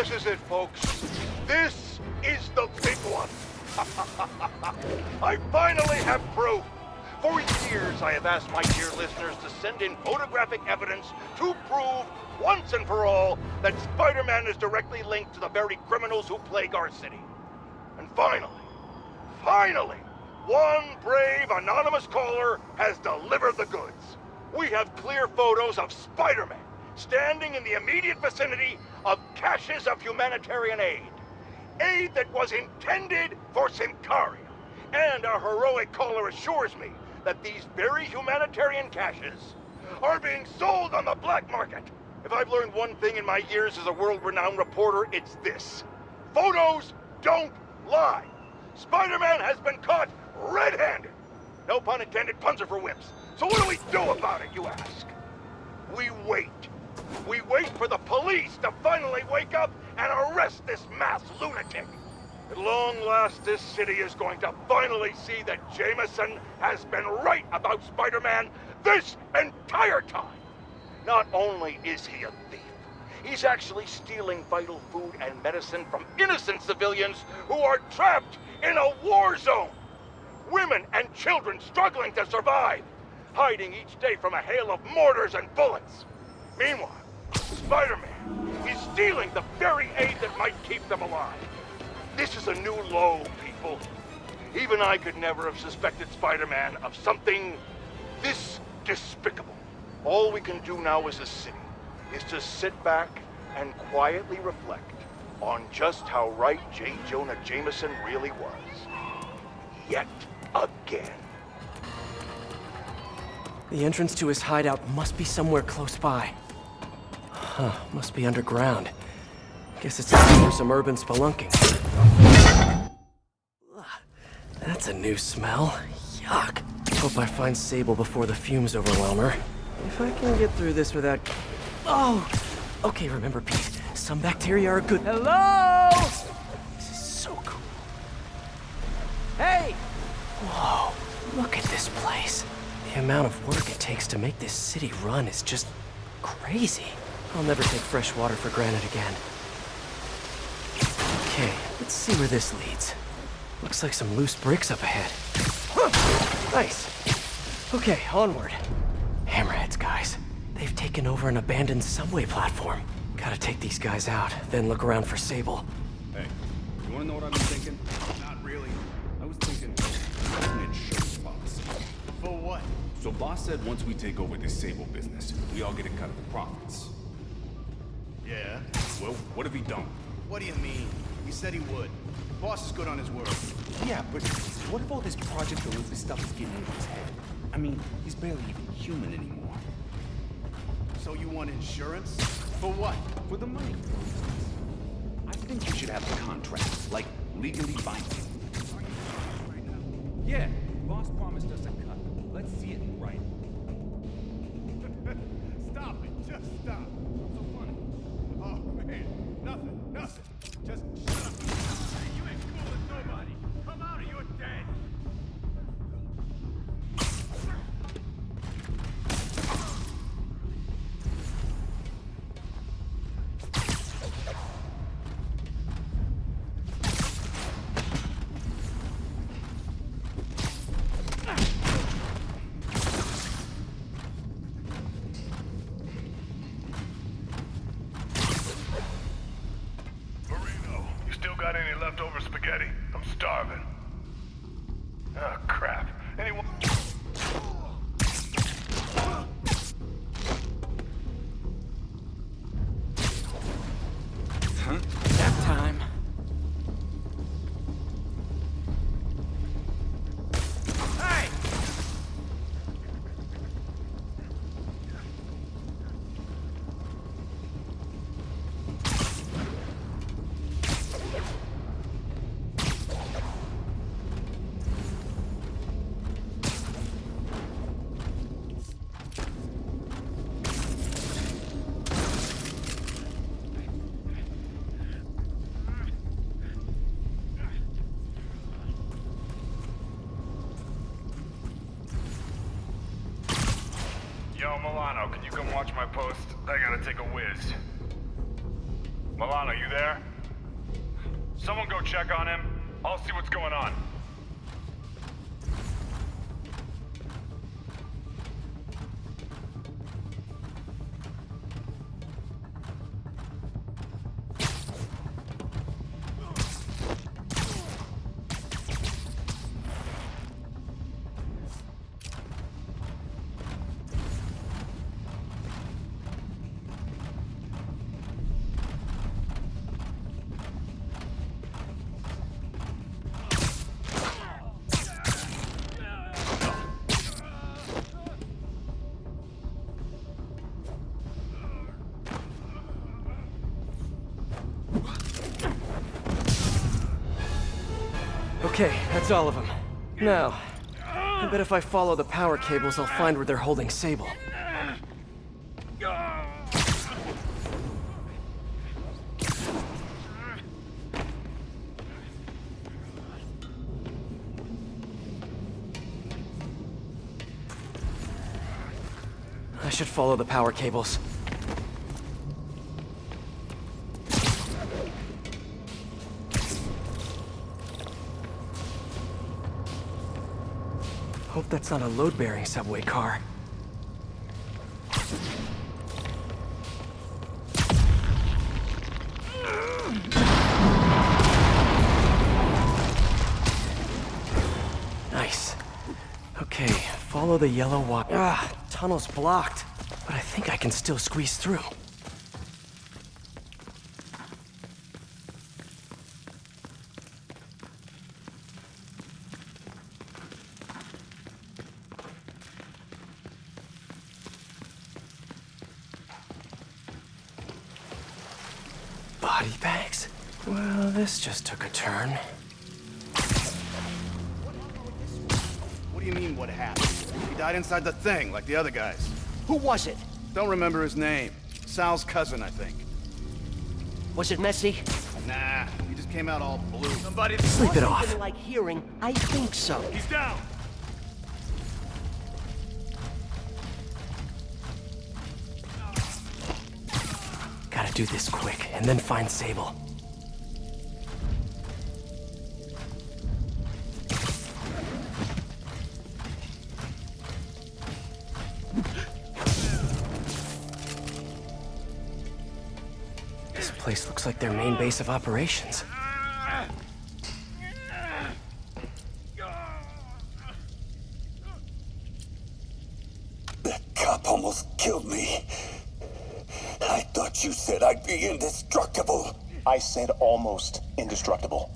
This is it, folks. This is the big one. I finally have proof. For years, I have asked my dear listeners to send in photographic evidence to prove, once and for all, that Spider-Man is directly linked to the very criminals who plague our city. And finally, one brave anonymous caller has delivered the goods. We have clear photos of Spider-Man standing in the immediate vicinity of caches of humanitarian aid. Aid that was intended for Sincaria. And our heroic caller assures me that these very humanitarian caches are being sold on the black market. If I've learned one thing in my years as a world-renowned reporter, it's this. Photos don't lie. Spider-Man has been caught red-handed. No pun intended, puns are for wimps. So what do we do about it, you ask? We wait. We wait for the police to finally wake up and arrest this mass lunatic. At long last, this city is going to finally see that Jameson has been right about Spider-Man this entire time. Not only is he a thief, he's actually stealing vital food and medicine from innocent civilians who are trapped in a war zone. Women and children struggling to survive, hiding each day from a hail of mortars and bullets. Meanwhile, Spider-Man is stealing the very aid that might keep them alive. This is a new low, people. Even I could never have suspected Spider-Man of something this despicable. All we can do now as a city is to sit back and quietly reflect on just how right J. Jonah Jameson really was. Yet again. The entrance to his hideout must be somewhere close by. Huh, must be underground. Guess it's time for some urban spelunking. That's a new smell. Yuck. Hope I find Sable before the fumes overwhelm her. If I can get through this without... Oh! Okay, remember, Pete. Some bacteria are good... Hello?! This is so cool. Hey! Whoa, look at this place. The amount of work it takes to make this city run is just crazy. I'll never take fresh water for granted again. Okay, let's see where this leads. Looks like some loose bricks up ahead. Nice. Okay, onward. Hammerheads, guys. They've taken over an abandoned subway platform. Gotta take these guys out, then look around for Sable. Hey, you wanna know what I've been thinking? Not really. I was thinking, an insurance policy. For what? So boss said once we take over this Sable business, we all get a cut of the profits. Yeah? Well, what if he don't? What do you mean? He said he would. Boss is good on his word. Yeah, but what if all this Project Olympus stuff is getting into his head? I mean, he's barely even human anymore. So you want insurance? For what? For the money. I think you should have a contract, like legally binding. Yeah, boss promised us a cut. Let's see it in writing. Stop it! Just stop! What's so funny? Oh man, nothing. Just shut up. Hey, you ain't cool with nobody. Come out or you're dead. Got any leftover spaghetti? I'm starving. Oh, crap. Anyone? Huh? That time. Hey! Yo, Milano, can you come watch my post? I gotta take a whiz. Milano, you there? Someone go check on him. I'll see what's going on. Okay, that's all of them. Now, I bet if I follow the power cables, I'll find where they're holding Sable. I should follow the power cables. Hope that's not a load-bearing subway car. Nice. Okay, follow the yellow wire. Ah, tunnel's blocked, but I think I can still squeeze through. Body bags? Well, this just took a turn. What do you mean, what happened? He died inside the thing, like the other guys. Who was it? Don't remember his name. Sal's cousin, I think. Was it messy? Nah, he just came out all blue. Somebody... Sleep it off. Something like hearing, I think so. He's down! Gotta do this quick, and then find Sable. This place looks like their main base of operations. That cop almost killed me. I thought you said I'd be indestructible. I said almost indestructible.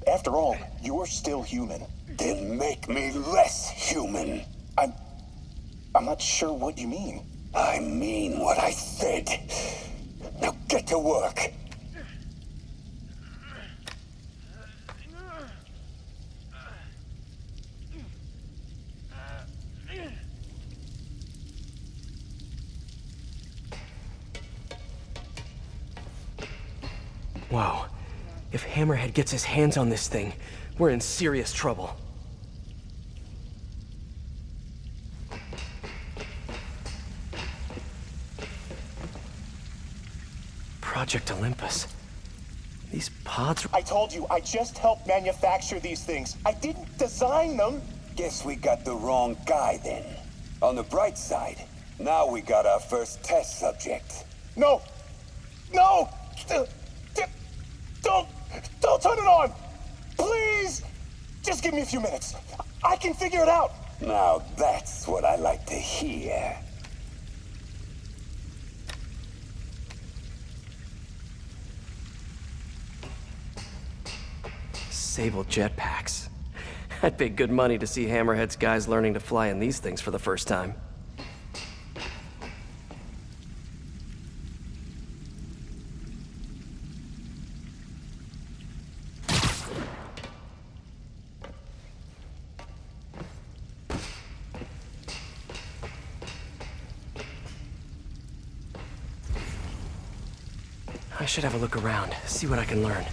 After all, you're still human. Then make me less human. I'm not sure what you mean. I mean what I said. Now get to work. Whoa. If Hammerhead gets his hands on this thing, we're in serious trouble. Project Olympus. These pods... I told you, I just helped manufacture these things. I didn't design them. Guess we got the wrong guy then. On the bright side, now we got our first test subject. No! No! Don't turn it on! Please! Just give me a few minutes. I can figure it out. Now that's what I like to hear. Sable jetpacks. I'd pay good money to see Hammerhead's guys learning to fly in these things for the first time. I should have a look around, see what I can learn.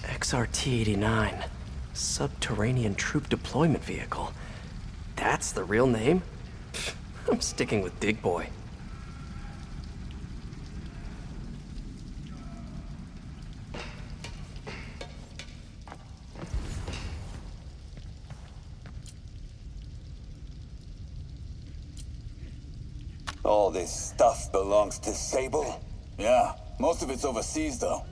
XRT-89. Subterranean Troop Deployment Vehicle. That's the real name? I'm sticking with Dig Boy. All this stuff belongs to Sable? Yeah, most of it's overseas, though.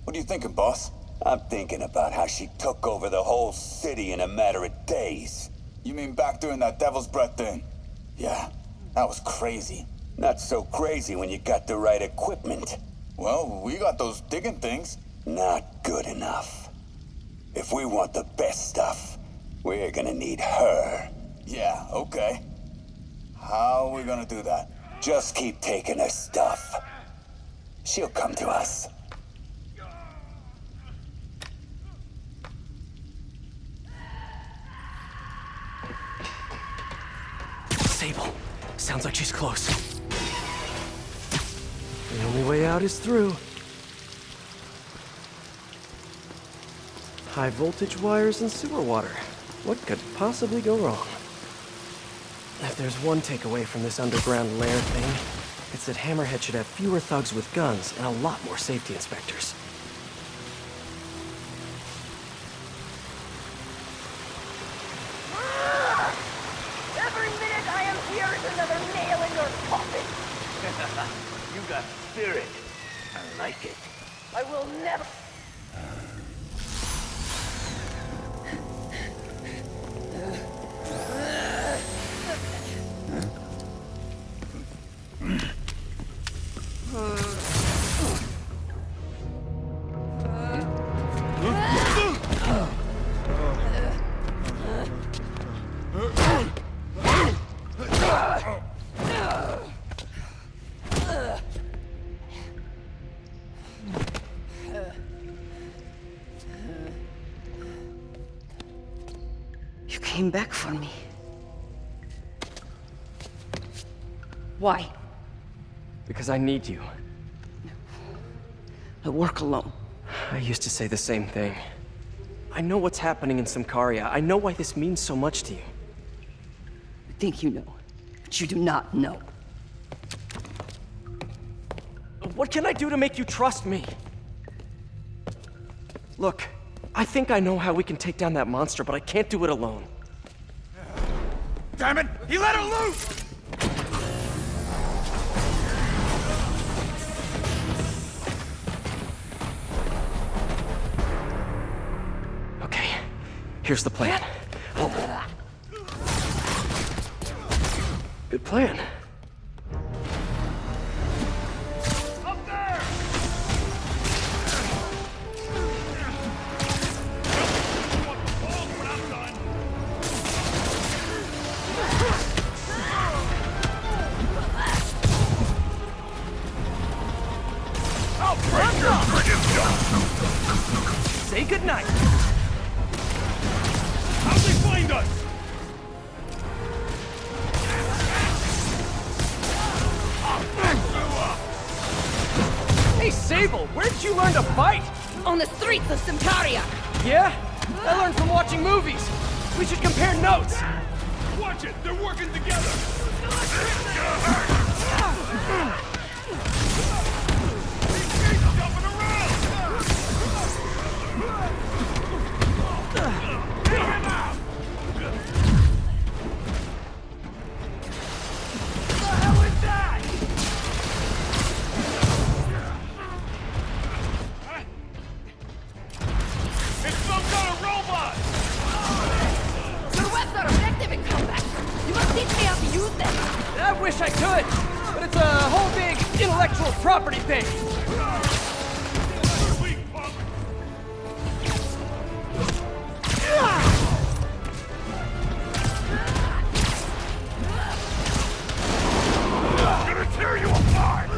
What are you thinking, boss? I'm thinking about how she took over the whole city in a matter of days. You mean back during that Devil's Breath thing? Yeah, that was crazy. Not so crazy when you got the right equipment. Well, we got those digging things. Not good enough. If we want the best stuff, we're gonna need her. Yeah, okay. How are we gonna do that? Just keep taking her stuff. She'll come to us. Sable. Sounds like she's close. The only way out is through. High voltage wires and sewer water. What could possibly go wrong? If there's one takeaway from this underground lair thing, it's that Hammerhead should have fewer thugs with guns and a lot more safety inspectors. Every minute I am here is another nail in your coffin. You got spirit. I like it. I will never... You came back for me. Why? Because I need you. I work alone. I used to say the same thing. I know what's happening in Symkaria. I know why this means so much to you. You think you know, but you do not know. What can I do to make you trust me? Look, I think I know how we can take down that monster, but I can't do it alone. Damn it! He let her loose! Okay, here's the plan. Good plan. Up there! Say goodnight. How'd they find us? Hey, Sable, where'd you learn to fight? On the streets of Symkaria! Yeah? I learned from watching movies. We should compare notes. Watch it! They're working together! He's jumping around! Get him out! What the hell is that? It's some kind of robot! Your webs are effective in combat! You must teach me how to use them! I wish I could, but it's a whole big intellectual property thing. Weak punk! I'm gonna tear you apart!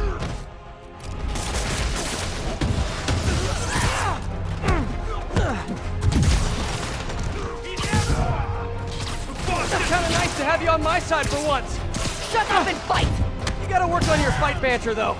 It's kind of nice to have you on my side for once. Shut up and fight! You gotta work on your fight banter, though.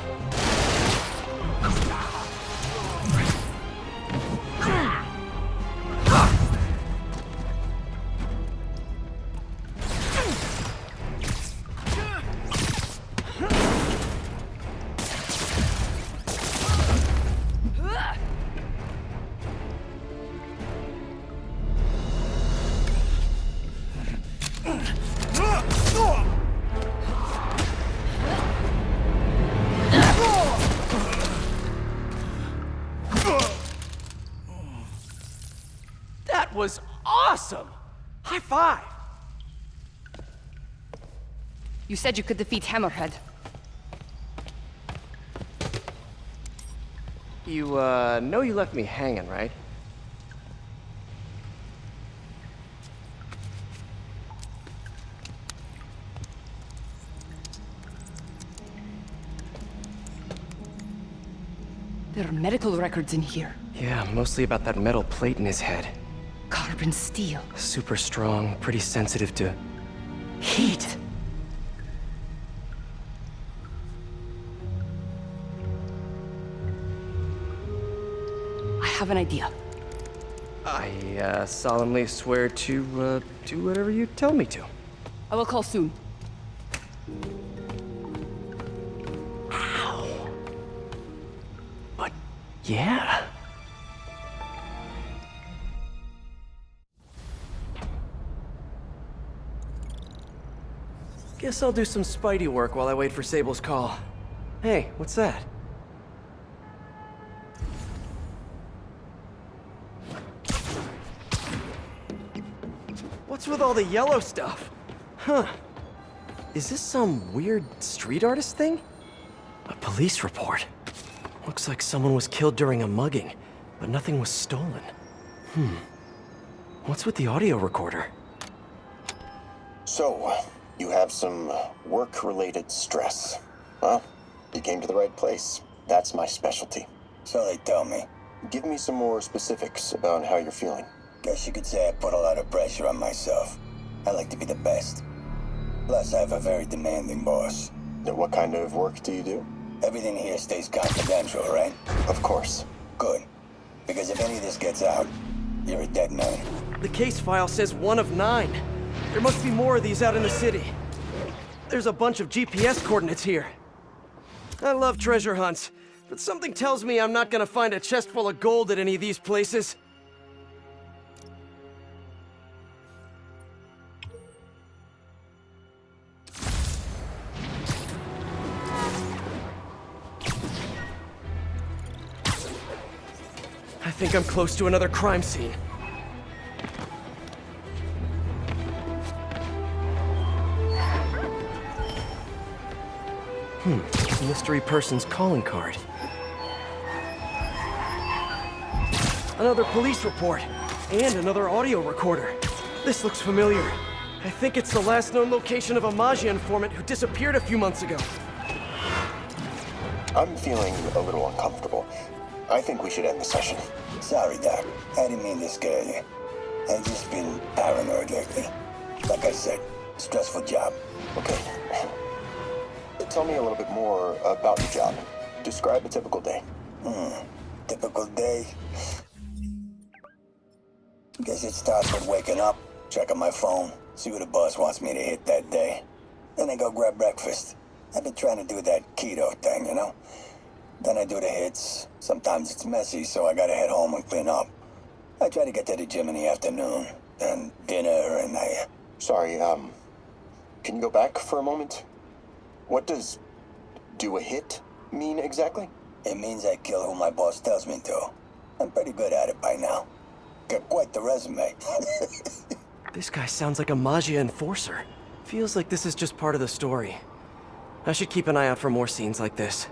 That was awesome! High five! You said you could defeat Hammerhead. You, know you left me hanging, right? There are medical records in here. Yeah, mostly about that metal plate in his head. Carbon steel. Super strong, pretty sensitive to heat. I have an idea. I, solemnly swear to, do whatever you tell me to. I will call soon. Ow. But, yeah. Guess I'll do some Spidey work while I wait for Sable's call. Hey, what's that? What's with all the yellow stuff? Huh. Is this some weird street artist thing? A police report. Looks like someone was killed during a mugging, but nothing was stolen. What's with the audio recorder? So, you have some work-related stress. Well, you came to the right place. That's my specialty. So they tell me. Give me some more specifics about how you're feeling. Guess you could say I put a lot of pressure on myself. I like to be the best. Plus, I have a very demanding boss. Now, what kind of work do you do? Everything here stays confidential, right? Of course. Good. Because if any of this gets out, you're a dead man. The case file says 1 of 9. There must be more of these out in the city. There's a bunch of GPS coordinates here. I love treasure hunts, but something tells me I'm not gonna find a chest full of gold at any of these places. I think I'm close to another crime scene. Mystery person's calling card. Another police report, and another audio recorder. This looks familiar. I think it's the last known location of a Maggia informant who disappeared a few months ago. I'm feeling a little uncomfortable. I think we should end the session. Sorry, Doc. I didn't mean to scare you. I've just been paranoid lately. Like I said, stressful job. Okay. Tell me a little bit more about your job. Describe a typical day. Typical day? Guess it starts with waking up, checking my phone, see what the boss wants me to hit that day. Then I go grab breakfast. I've been trying to do that keto thing, you know? Then I do the hits. Sometimes it's messy, so I gotta head home and clean up. I try to get to the gym in the afternoon, then dinner, and I... Sorry, can you go back for a moment? What does do a hit mean exactly? It means I kill who my boss tells me to. I'm pretty good at it by now. Got quite the resume. This guy sounds like a Maggia enforcer. Feels like this is just part of the story. I should keep an eye out for more scenes like this.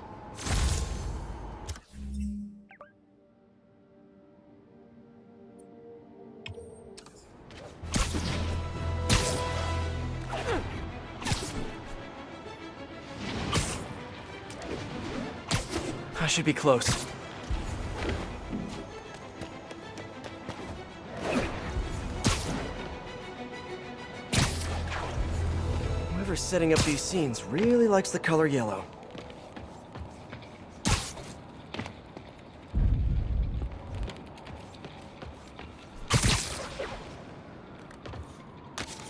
I should be close. Whoever's setting up these scenes really likes the color yellow.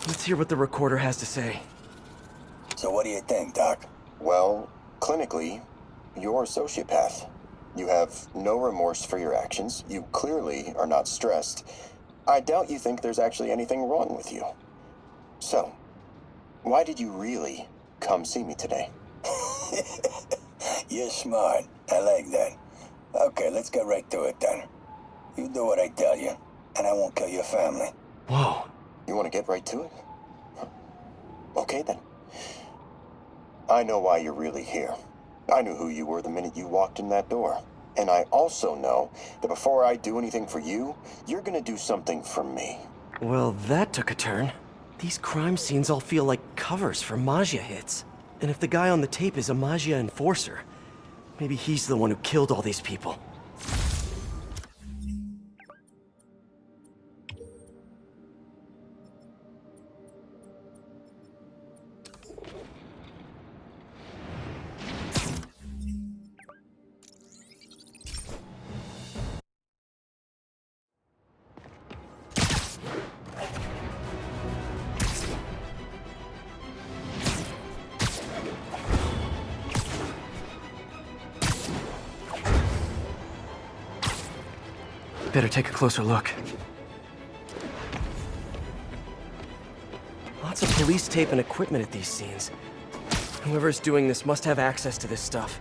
Let's hear what the recorder has to say. So what do you think, Doc? Well, clinically, you're a sociopath. You have no remorse for your actions. You clearly are not stressed. I doubt you think there's actually anything wrong with you. So, why did you really come see me today? You're smart. I like that. Okay, let's get right to it then. You do what I tell you. and I won't kill your family. Whoa. You want to get right to it? Okay, then. I know why you're really here. I knew who you were the minute you walked in that door. And I also know that before I do anything for you, you're gonna do something for me. Well, that took a turn. These crime scenes all feel like covers for Maggia hits. And if the guy on the tape is a Maggia enforcer, maybe he's the one who killed all these people. Better take a closer look. Lots of police tape and equipment at these scenes. Whoever's doing this must have access to this stuff.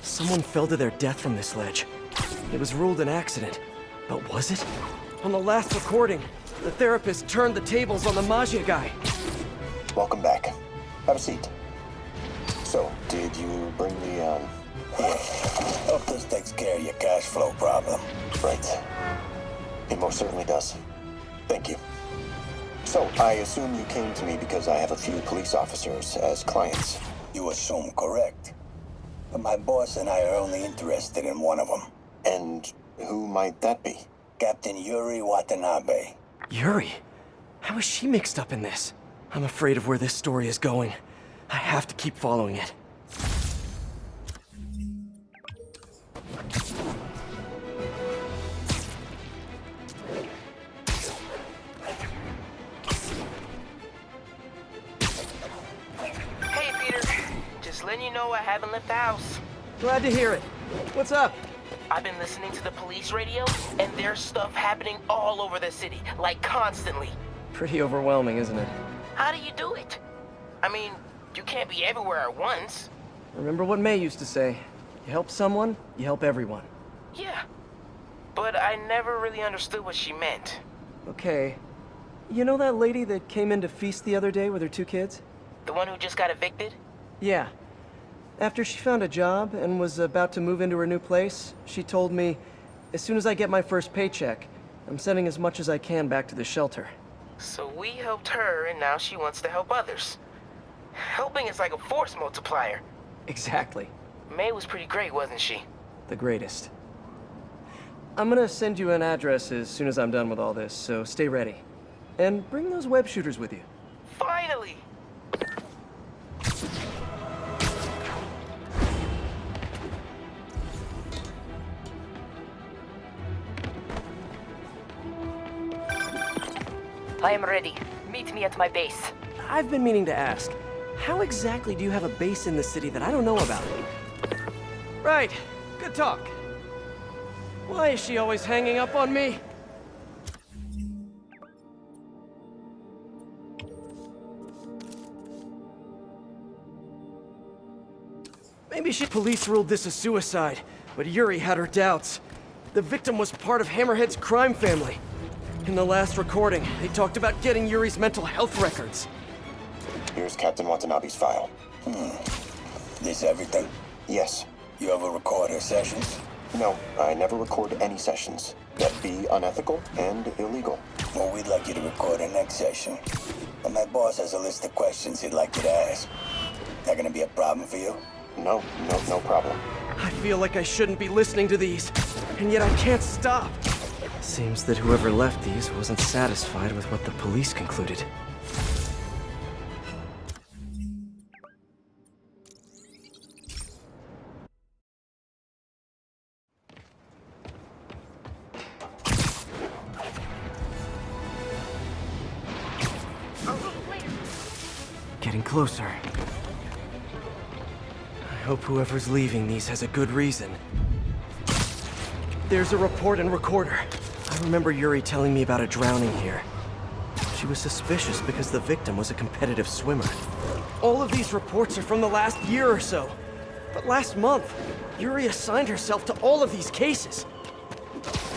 Someone fell to their death from this ledge. It was ruled an accident. But was it? On the last recording, the therapist turned the tables on the Maggia guy. Welcome back. Have a seat. So, did you bring the, Yeah. Hope this takes care of your cash flow problem. Right. It most certainly does. Thank you. So, I assume you came to me because I have a few police officers as clients. You assume correct. But my boss and I are only interested in one of them. And who might that be? Captain Yuri Watanabe. Yuri? How is she mixed up in this? I'm afraid of where this story is going. I have to keep following it. Letting you know I haven't left the house. Glad to hear it. What's up? I've been listening to the police radio, and there's stuff happening all over the city, like constantly. Pretty overwhelming, isn't it? How do you do it? I mean, you can't be everywhere at once. Remember what May used to say. You help someone, you help everyone. Yeah, but I never really understood what she meant. Okay. You know that lady that came in to feast the other day with her 2 kids? The one who just got evicted? Yeah. After she found a job and was about to move into her new place, she told me, as soon as I get my first paycheck, I'm sending as much as I can back to the shelter. So we helped her, and now she wants to help others. Helping is like a force multiplier. Exactly. May was pretty great, wasn't she? The greatest. I'm gonna send you an address as soon as I'm done with all this, so stay ready. And bring those web shooters with you. Finally! I am ready. Meet me at my base. I've been meaning to ask, how exactly do you have a base in the city that I don't know about? Right. Good talk. Why is she always hanging up on me? Maybe police ruled this a suicide, but Yuri had her doubts. The victim was part of Hammerhead's crime family. In the last recording, they talked about getting Yuri's mental health records. Here's Captain Watanabe's file. This everything? Yes. You ever record her sessions? No, I never record any sessions. That'd be unethical and illegal. Well, we'd like you to record our next session. And my boss has a list of questions he'd like you to ask. That gonna be a problem for you? No problem. I feel like I shouldn't be listening to these, and yet I can't stop. Seems that whoever left these wasn't satisfied with what the police concluded. Getting closer. I hope whoever's leaving these has a good reason. There's a report and recorder. I remember Yuri telling me about a drowning here. She was suspicious because the victim was a competitive swimmer. All of these reports are from the last year or so. But last month, Yuri assigned herself to all of these cases.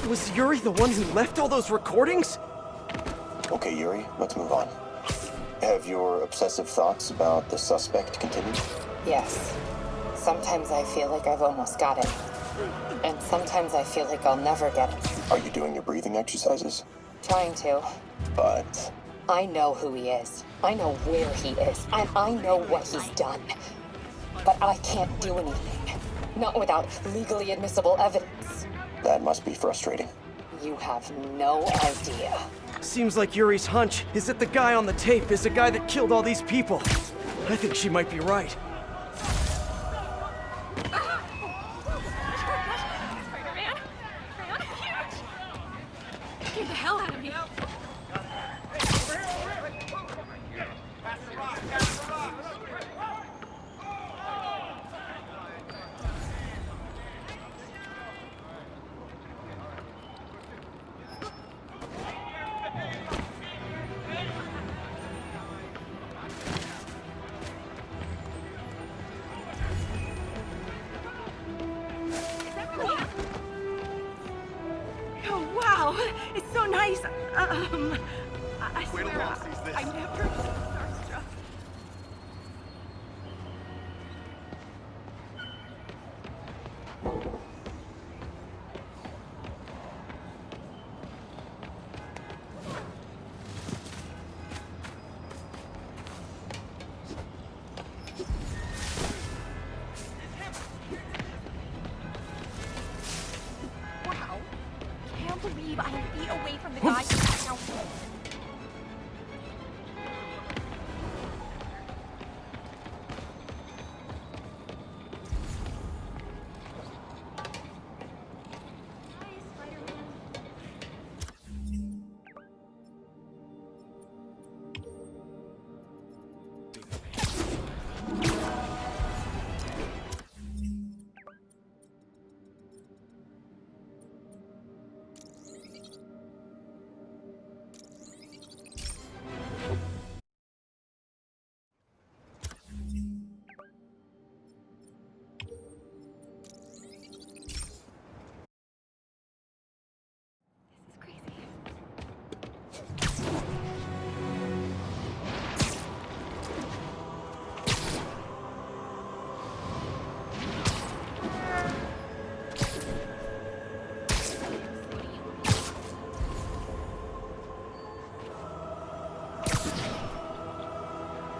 Was Yuri the one who left all those recordings? Okay, Yuri, let's move on. Have your obsessive thoughts about the suspect continued? Yes. Sometimes I feel like I've almost got it. And sometimes I feel like I'll never get it. Are you doing your breathing exercises? Trying to. But... I know who he is. I know where he is. And I know what he's done. But I can't do anything. Not without legally admissible evidence. That must be frustrating. You have no idea. Seems like Yuri's hunch is that the guy on the tape is the guy that killed all these people. I think she might be right. Get the hell out of me. Oh, wow. It's so nice. I swear, I never was starstruck. Wow. Can't believe I'm feet away from the guy who now.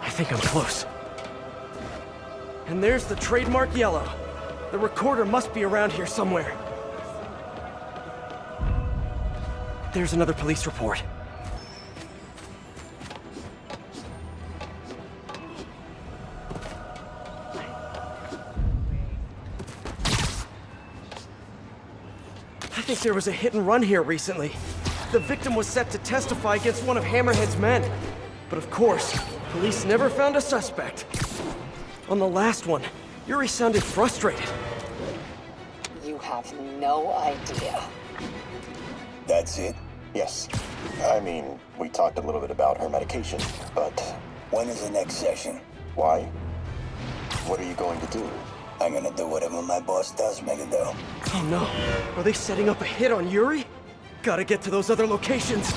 I think I'm close. And there's the trademark yellow. The recorder must be around here somewhere. There's another police report. I think there was a hit and run here recently. The victim was set to testify against one of Hammerhead's men. But of course, police never found a suspect. On the last one, Yuri sounded frustrated. You have no idea. That's it? Yes. I mean, we talked a little bit about her medication, but... When is the next session? Why? What are you going to do? I'm gonna do whatever my boss tells me to do. Oh no. Are they setting up a hit on Yuri? Gotta get to those other locations.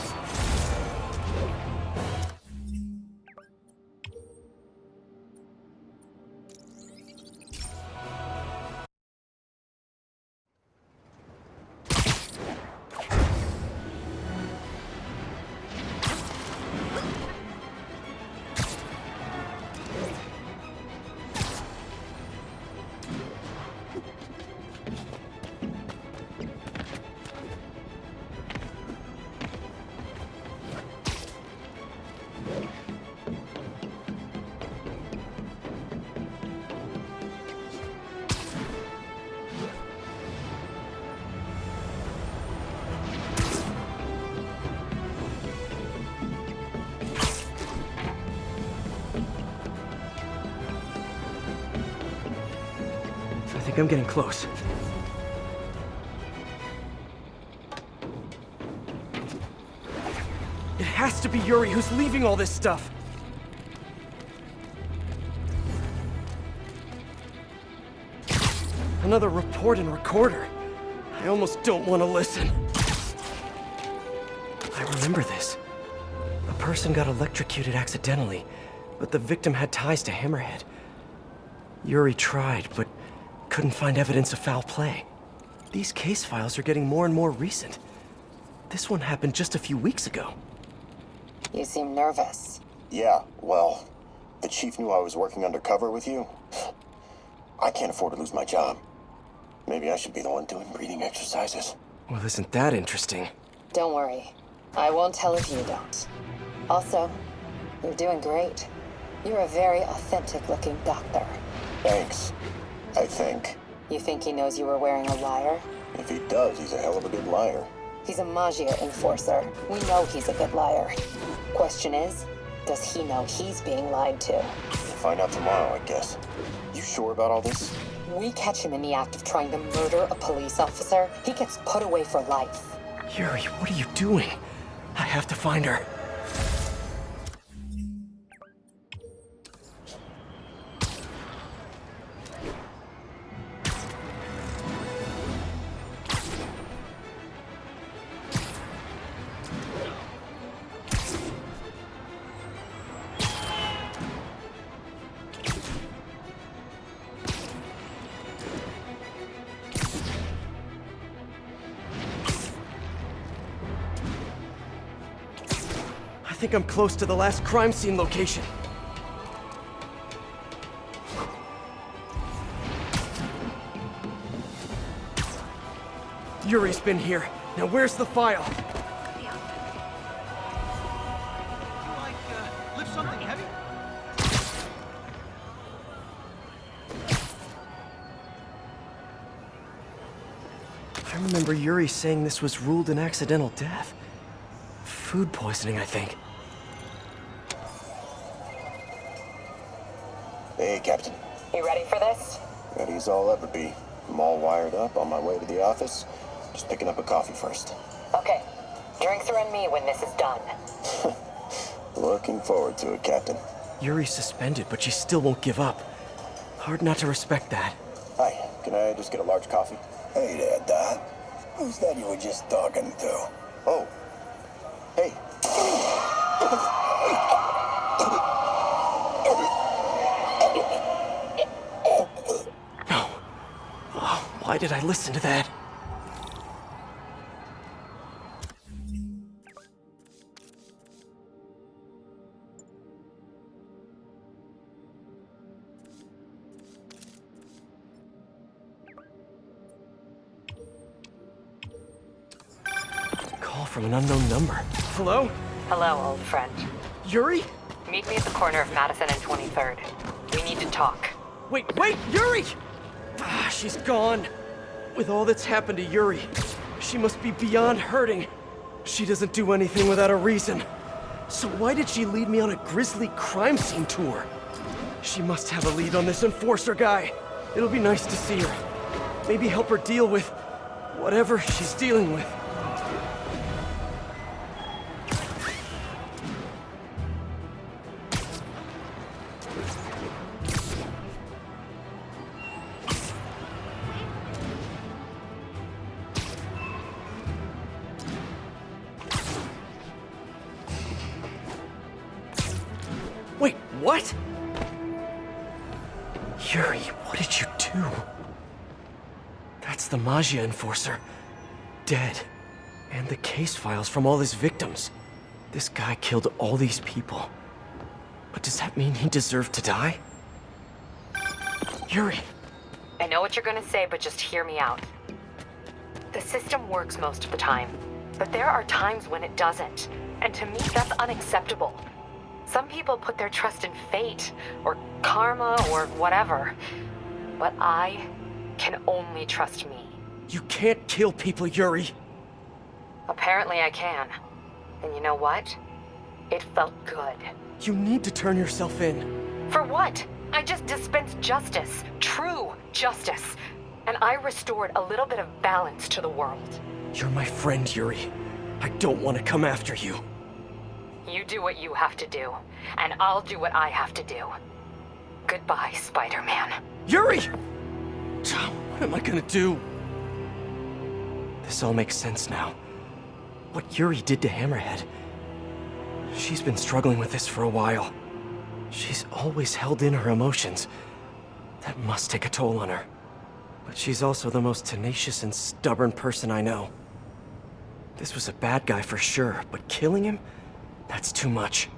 I think I'm getting close. It has to be Yuri who's leaving all this stuff. Another report and recorder. I almost don't want to listen. I remember this. A person got electrocuted accidentally, but the victim had ties to Hammerhead. Yuri tried, but couldn't find evidence of foul play. These case files are getting more and more recent. This one happened just a few weeks ago. You seem nervous. Yeah, well, the chief knew I was working undercover with you. I can't afford to lose my job. Maybe I should be the one doing breathing exercises. Well, isn't that interesting? Don't worry. I won't tell if you don't. Also, you're doing great. You're a very authentic-looking doctor. Thanks. I think. You think he knows you were wearing a wire? If he does, he's a hell of a good liar. He's a Maggia enforcer. We know he's a good liar. Question is, does he know he's being lied to? We'll find out tomorrow, I guess. You sure about all this? We catch him in the act of trying to murder a police officer, he gets put away for life. Yuri, what are you doing? I have to find her. I think I'm close to the last crime scene location. Yuri's been here. Now where's the file? Lift something heavy? I remember Yuri saying this was ruled an accidental death. Food poisoning, I think. Hey, Captain. You ready for this? Ready as I'll ever be. I'm all wired up on my way to the office. Just picking up a coffee first. Okay. Drinks are on me when this is done. Looking forward to it, Captain. Yuri's suspended, but she still won't give up. Hard not to respect that. Hi, can I just get a large coffee? Hey there, Doc. Who's that you were just talking to? Oh. Hey. No. Oh, why did I listen to that? Call from an unknown number. Hello? Hello, old friend. Yuri? Meet me at the corner of Madison and 23rd. We need to talk. Wait, Yuri! Ah, she's gone. With all that's happened to Yuri, she must be beyond hurting. She doesn't do anything without a reason. So why did she lead me on a grisly crime scene tour? She must have a lead on this enforcer guy. It'll be nice to see her. Maybe help her deal with whatever she's dealing with. Wait, what? Yuri, what did you do? That's the Maggia enforcer. Dead. And the case files from all his victims. This guy killed all these people. But does that mean he deserved to die? Yuri! I know what you're gonna say, but just hear me out. The system works most of the time, but there are times when it doesn't. And to me, that's unacceptable. Some people put their trust in fate, or karma, or whatever. But I can only trust me. You can't kill people, Yuri! Apparently I can. And you know what? It felt good. You need to turn yourself in. For what? I just dispensed justice. True justice. And I restored a little bit of balance to the world. You're my friend, Yuri. I don't want to come after you. You do what you have to do, and I'll do what I have to do. Goodbye, Spider-Man. Yuri! What am I gonna do? This all makes sense now. what Yuri did to Hammerhead. She's been struggling with this for a while. She's always held in her emotions. That must take a toll on her. But she's also the most tenacious and stubborn person I know. This was a bad guy for sure, but killing him? That's too much.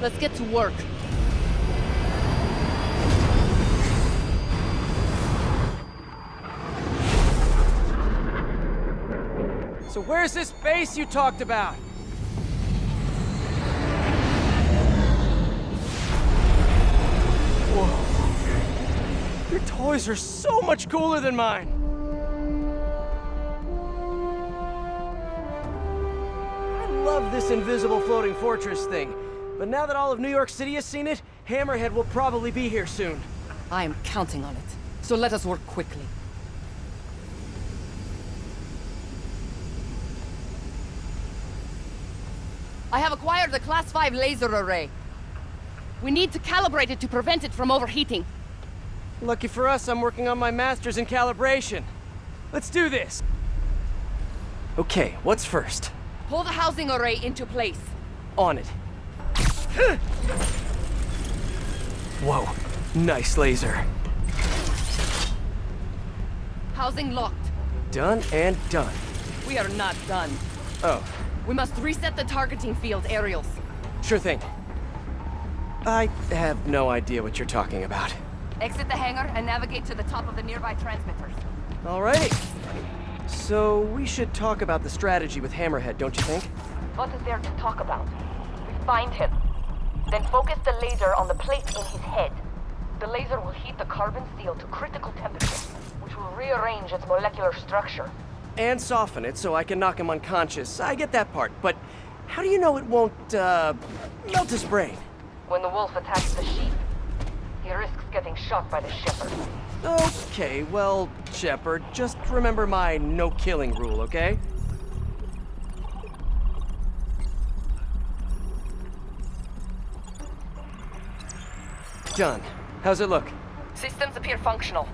Let's get to work. So where's this base you talked about? Whoa. Your toys are so much cooler than mine. I love this invisible floating fortress thing. But now that all of New York City has seen it, Hammerhead will probably be here soon. I am counting on it. So let us work quickly. I have acquired a Class 5 laser array. We need to calibrate it to prevent it from overheating. Lucky for us, I'm working on my master's in calibration. Let's do this. Okay, what's first? Pull the housing array into place. On it. Whoa, nice laser. Housing locked. Done and done. We are not done. Oh. We must reset the targeting field aerials. Sure thing. I have no idea what you're talking about. Exit the hangar and navigate to the top of the nearby transmitters. Alrighty. So we should talk about the strategy with Hammerhead, don't you think? What is there to talk about? We find him. Then focus the laser on the plate in his head. The laser will heat the carbon steel to critical temperature, which will rearrange its molecular structure. And soften it so I can knock him unconscious. I get that part, but how do you know it won't, melt his brain? When the wolf attacks the sheep, he risks getting shot by the shepherd. Okay, well, Shepard, just remember my no-killing rule, okay? Done. How's it look? Systems appear functional.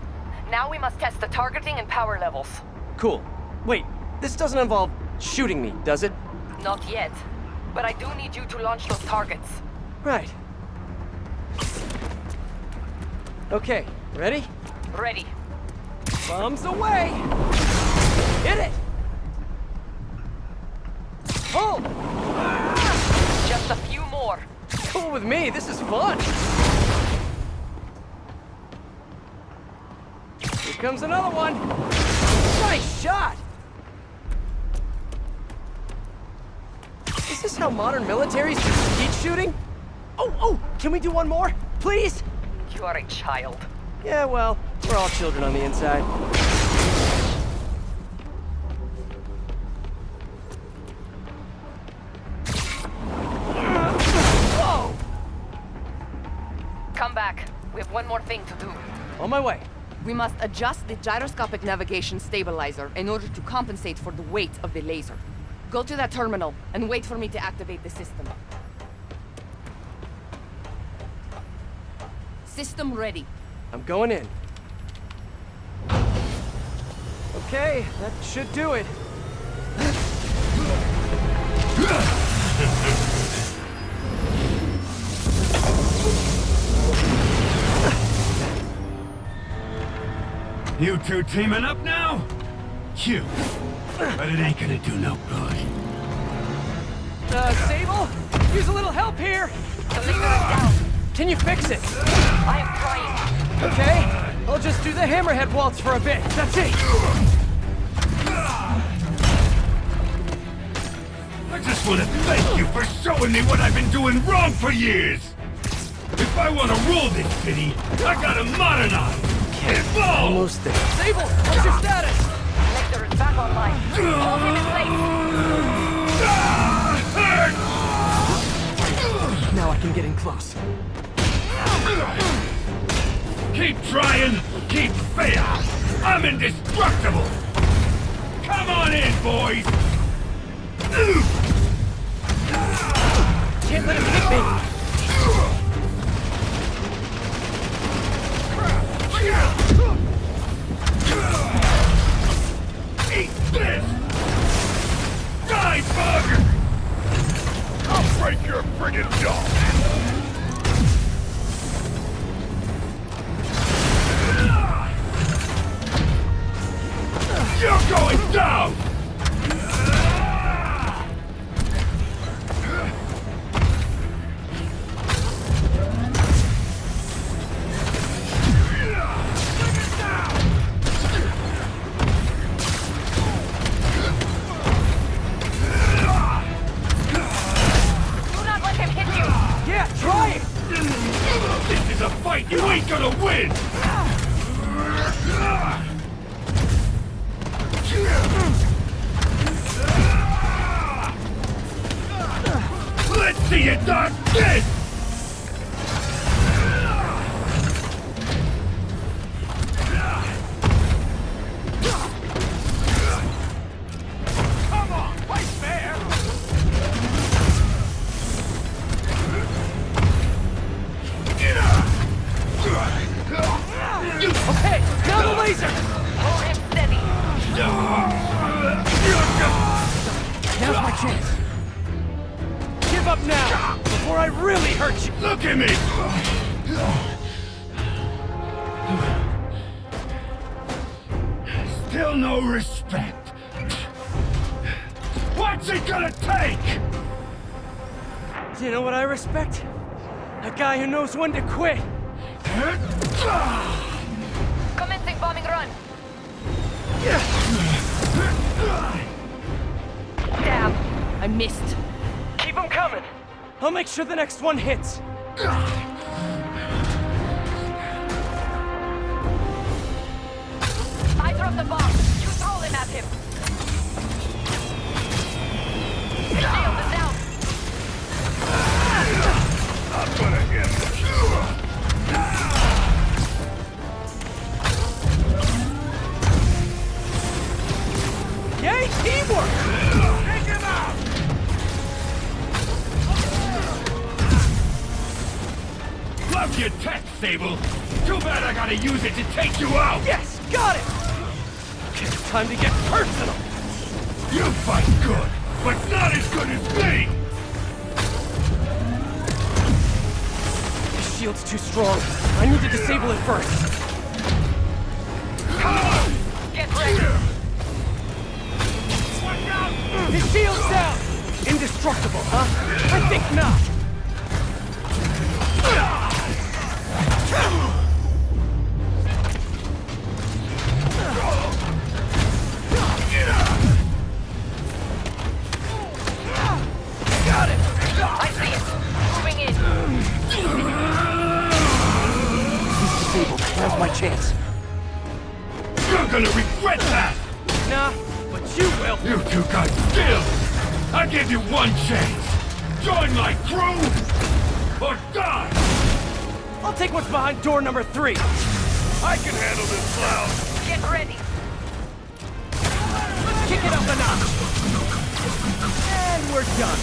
Now we must test the targeting and power levels. Cool. Wait, this doesn't involve shooting me, does it? Not yet. But I do need you to launch those targets. Right. Okay, ready? Ready. Bombs away! Hit it! Pull! Just a few more. Cool with me, this is fun! Here comes another one! Nice shot! Is this how modern militaries do skeet shooting? Oh, can we do one more? Please? You are a child. Yeah, well, we're all children on the inside. Whoa! Come back. We have one more thing to do. On my way. We must adjust the gyroscopic navigation stabilizer in order to compensate for the weight of the laser. Go to that terminal and wait for me to activate the system. System ready. I'm going in. Okay, that should do it. You two teaming up now? Cute. But it ain't gonna do no good. Sable? Use a little help here! The leader is down. Can you fix it? I am trying. Okay, I'll just do the Hammerhead waltz for a bit. That's it! I just want to thank you for showing me what I've been doing wrong for years! If I want to rule this city, I gotta modernize! Evolve! Almost there. Sable, what's your status? Leader is back online. Hold him in place. Now I can get in close. Keep trying, keep failing! I'm indestructible! Come on in, boys! Can't let him hit me! Eat this! Die, bug! I'll break your friggin' jaw! You're going down! This is a fight you ain't gonna win! Let's see you dodge this! Come on, fight fair! Okay, now the laser! Hold him steady. Now's my chance. Give up now, before I really hurt you! Look at me! Still no respect. What's it gonna take? Do you know what I respect? A guy who knows when to quit. Commencing bombing run. Damn! I missed. Keep them coming. I'll make sure the next one hits. I dropped the bomb. You throw him at him. His shield is down. I'm gonna get this. Yay, teamwork! Take him out! Love your tech, Sable. Too bad I gotta use it to take you out. Yes, got it! Okay, time to get personal! You fight good, but not as good as me! The shield's too strong. I need to disable it first. Get ready. His shield's down! Indestructible, huh? I think not! Got it. I see it. Moving in. He's disabled. Now's my chance. You're gonna regret that! Nah, but you will! You two got skills! I give you one chance! Join my crew, or die! I'll take what's behind door number 3. I can handle this clown! Get ready. Let's kick it up a notch! And we're done.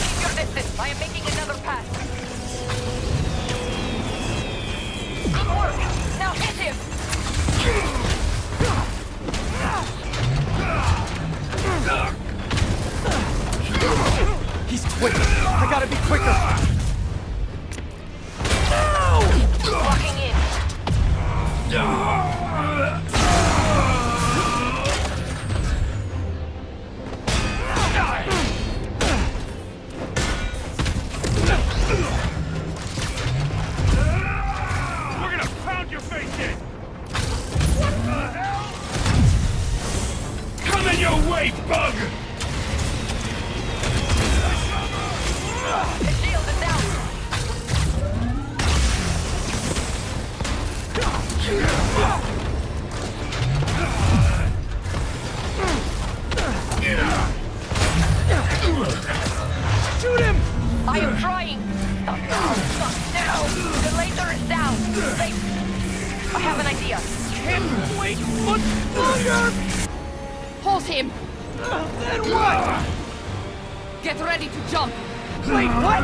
Keep your distance. I am making another pass. Good work. Now hit him. He's quick. I gotta be quicker. Walking in. We're gonna pound your face in! What the hell? Coming your way, bug! The shield is down. Shoot him! I am trying. Now. The laser is down. Safe. I have an idea. Can't wait much longer! Hold him! Then what? Get ready to jump! Wait, what?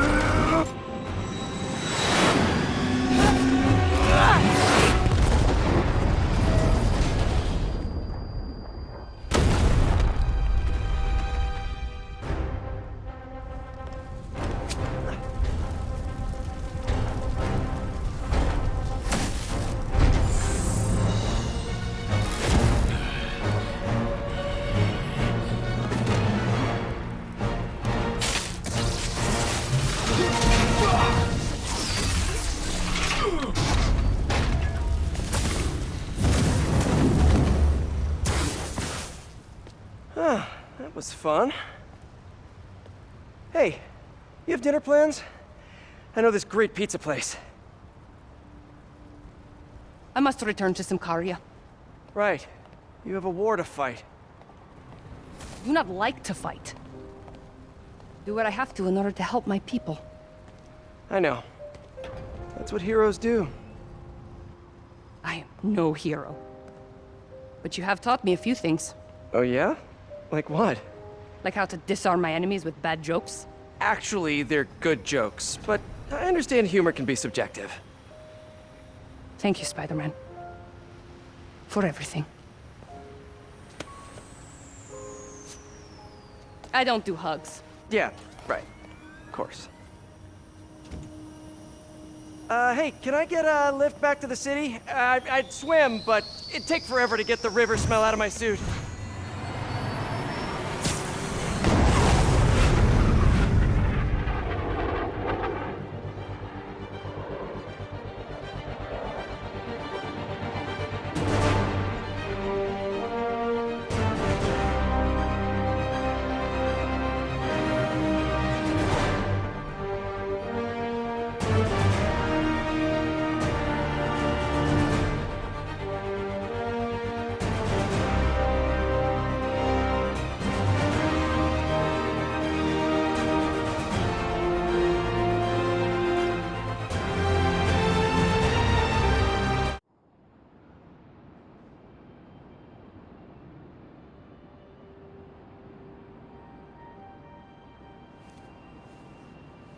That was fun. Hey, you have dinner plans? I know this great pizza place. I must return to Simcaria. Right. You have a war to fight. I do not like to fight. Do what I have to in order to help my people. I know. That's what heroes do. I am no hero. But you have taught me a few things. Oh yeah? Like what? Like how to disarm my enemies with bad jokes. Actually, they're good jokes, but I understand humor can be subjective. Thank you, Spider-Man. For everything. I don't do hugs. Yeah, right. Of course. Hey, can I get a lift back to the city? I'd swim, but it'd take forever to get the river smell out of my suit.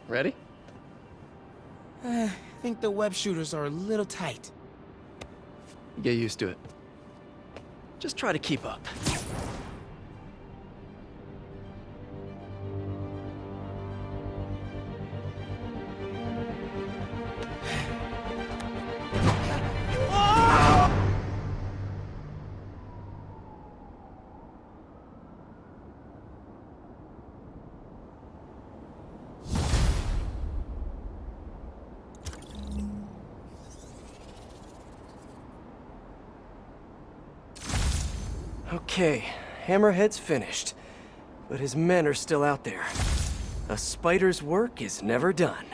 Ready? I think the web shooters are a little tight. Get used to it. Just try to keep up. Okay, Hammerhead's finished, but his men are still out there. A spider's work is never done.